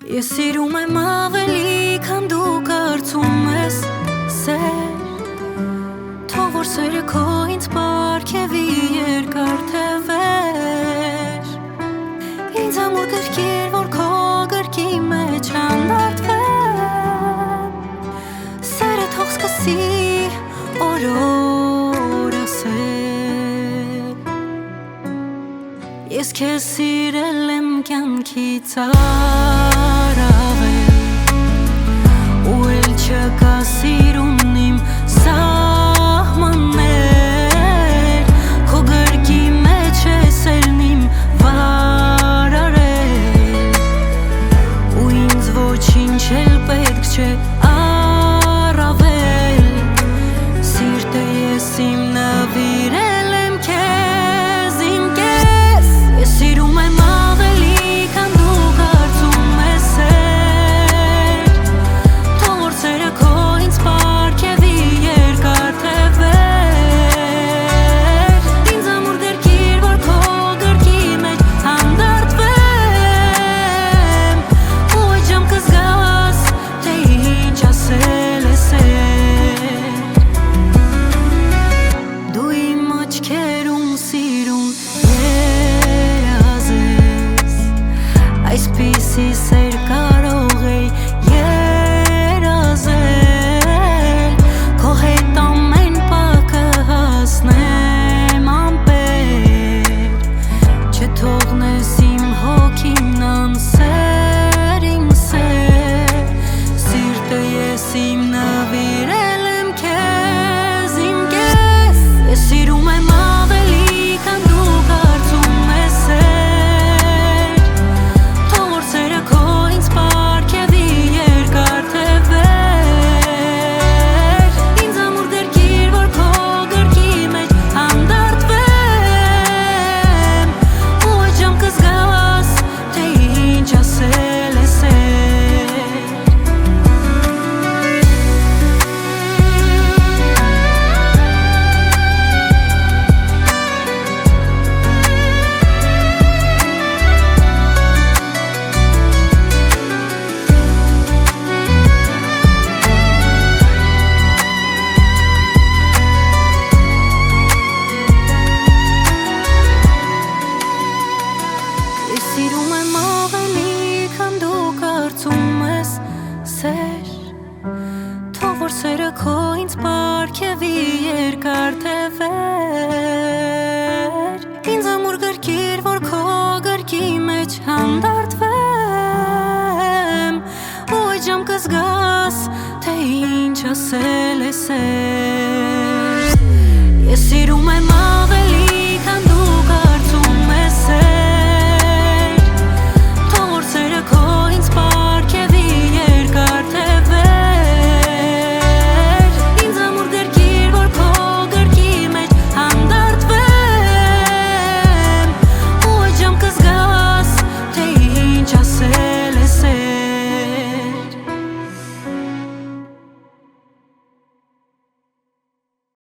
Ես սիրում եմ ավելի, քան դու կարծում ես սեր Թող որ սերը քո ինձ պարգևի երկար թե վեր Ինձ ամուր գրկիր, որ քո գրկի մեջ հանդարտվեմ Սերը թող սկսի օր ասել Ես քեզ սիրել եմ կյանքից առավել Ու էլ չկա սիրուն իմ սահմաններ Քո գրկի մեջ ես ելն իմ վարարել Ու ինձ ոչինչ էլ պետք չէ առավել Սիրտը ես իմ նվիրել եմ քեզ իմ կես Ես սիրում եմ ավելի քան դու կարծում ես սեր Թող որ սերը քո ինձ պարգևի երկար թե վեր Ինձ ամուր գրկիր, որ քո գրկի մեջ հանդարտվեմ Ու այդ ժամ կզգաս, թե ինչ ասել ես Դու իմ աչքերում սիրուն երազ ես Այսպիսի սեր կարող է երազել Քո հետ ամեն պակը հասնեմ ամպեր Չթողնես իմ հոգին անսեր իմ սեր Սիրտը ես իմ նվիրել եմ քեզ իմ կես Ես սիրում եմ ավելի, քան դու կարծում ես սեր Թող որ սերը քո ինձ պարգևի երկար թե վեր Ինձ ամուր գրկիր, որ քո գրկի մեջ հանդարտվեմ Ու այդ ժամ կզգաս, թե ինչ ասել ես Ես սիրում եմ ավելի, քան դու կարծում ես սեր Թող որ սերը քո ինձ պարգևի երկար թե վեր Ինձ ամուր գրկիր, որ քո գրկի մեջ հանդարտվեմ Ու այդ ժամ կզգաս, թե ինչ ասել ես